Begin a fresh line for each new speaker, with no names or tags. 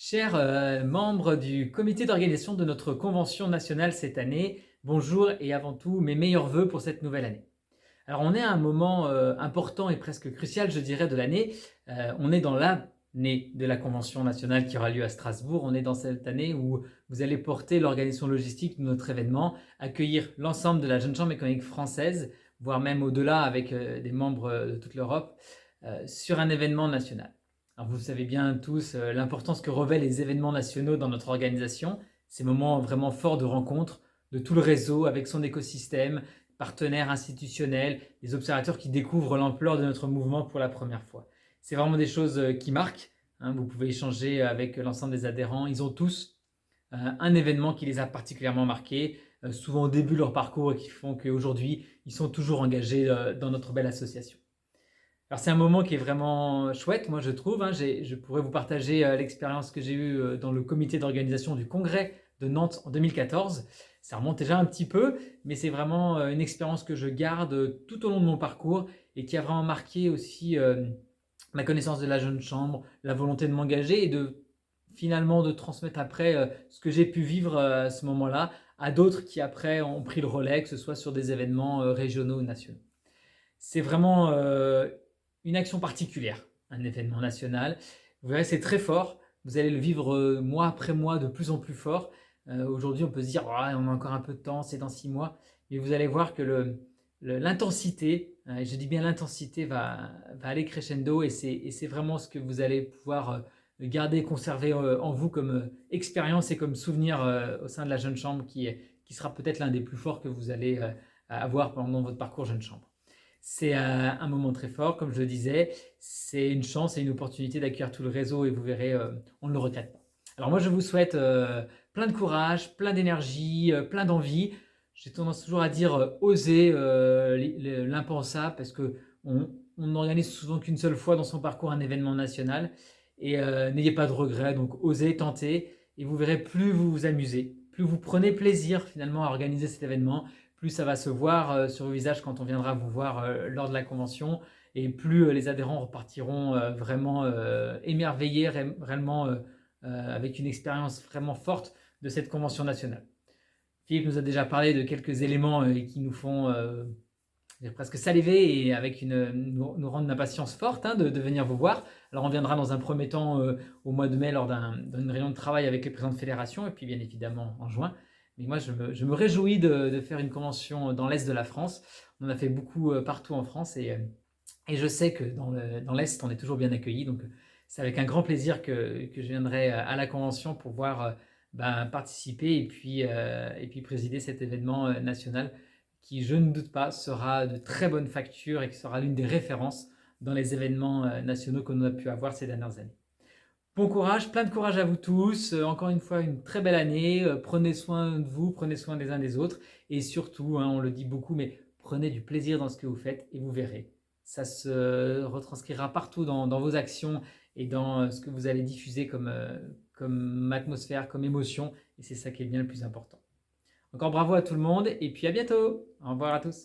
Chers membres du comité d'organisation de notre convention nationale cette année, bonjour et avant tout mes meilleurs vœux pour cette nouvelle année. Alors on est à un moment important et presque crucial je dirais de l'année. On est dans l'année de la convention nationale qui aura lieu à Strasbourg. On est dans cette année où vous allez porter l'organisation logistique de notre événement, accueillir l'ensemble de la Jeune Chambre économique française, voire même au-delà avec des membres de toute l'Europe, sur un événement national. Alors vous savez bien tous l'importance que revêtent les événements nationaux dans notre organisation, ces moments vraiment forts de rencontre de tout le réseau avec son écosystème, partenaires institutionnels, des observateurs qui découvrent l'ampleur de notre mouvement pour la première fois. C'est vraiment des choses qui marquent, hein. Vous pouvez échanger avec l'ensemble des adhérents. Ils ont tous un événement qui les a particulièrement marqués, souvent au début de leur parcours et qui font qu'aujourd'hui, ils sont toujours engagés dans notre belle association. Alors c'est un moment qui est vraiment chouette, moi je trouve, hein. Je pourrais vous partager l'expérience que j'ai eue dans le comité d'organisation du congrès de Nantes en 2014. Ça remonte déjà un petit peu, mais c'est vraiment une expérience que je garde tout au long de mon parcours et qui a vraiment marqué aussi ma connaissance de la jeune chambre, la volonté de m'engager et finalement de transmettre après ce que j'ai pu vivre à ce moment-là à d'autres qui après ont pris le relais, que ce soit sur des événements régionaux ou nationaux. C'est vraiment une action particulière, un événement national. Vous verrez, c'est très fort. Vous allez le vivre mois après mois de plus en plus fort. Aujourd'hui, on peut se dire, oh, on a encore un peu de temps, c'est dans 6 mois. Mais vous allez voir que l'intensité, et je dis bien l'intensité, va aller crescendo et c'est vraiment ce que vous allez pouvoir garder, conserver en vous comme expérience et comme souvenir au sein de la Jeune Chambre qui sera peut-être l'un des plus forts que vous allez avoir pendant votre parcours Jeune Chambre. C'est un moment très fort, comme je le disais. C'est une chance et une opportunité d'accueillir tout le réseau et vous verrez, on ne le regrette pas. Alors moi, je vous souhaite plein de courage, plein d'énergie, plein d'envie. J'ai tendance toujours à dire oser l'impensable parce on n'organise souvent qu'une seule fois dans son parcours un événement national. Et n'ayez pas de regrets, donc osez, tentez. Et vous verrez, plus vous vous amusez, plus vous prenez plaisir finalement à organiser cet événement, plus ça va se voir sur vos visages quand on viendra vous voir lors de la convention, et plus les adhérents repartiront vraiment émerveillés, réellement avec une expérience vraiment forte de cette convention nationale. Philippe nous a déjà parlé de quelques éléments qui nous font presque saliver et avec nous rendre une impatience forte de venir vous voir. Alors on viendra dans un premier temps au mois de mai lors d'une réunion de travail avec les présidents de fédération et puis bien évidemment en juin. Mais moi je me réjouis de faire une convention dans l'Est de la France. On en a fait beaucoup partout en France et je sais que dans l'Est on est toujours bien accueillis. Donc c'est avec un grand plaisir que je viendrai à la convention pour voir participer et puis présider cet événement national qui, je ne doute pas, sera de très bonne facture et qui sera l'une des références dans les événements nationaux qu'on a pu avoir ces dernières années. Bon courage, plein de courage à vous tous. Encore une fois, une très belle année. Prenez soin de vous, prenez soin des uns des autres. Et surtout, on le dit beaucoup, mais prenez du plaisir dans ce que vous faites et vous verrez. Ça se retranscrira partout dans vos actions et dans ce que vous allez diffuser comme atmosphère, comme émotion. Et c'est ça qui est bien le plus important. Encore bravo à tout le monde et puis à bientôt. Au revoir à tous.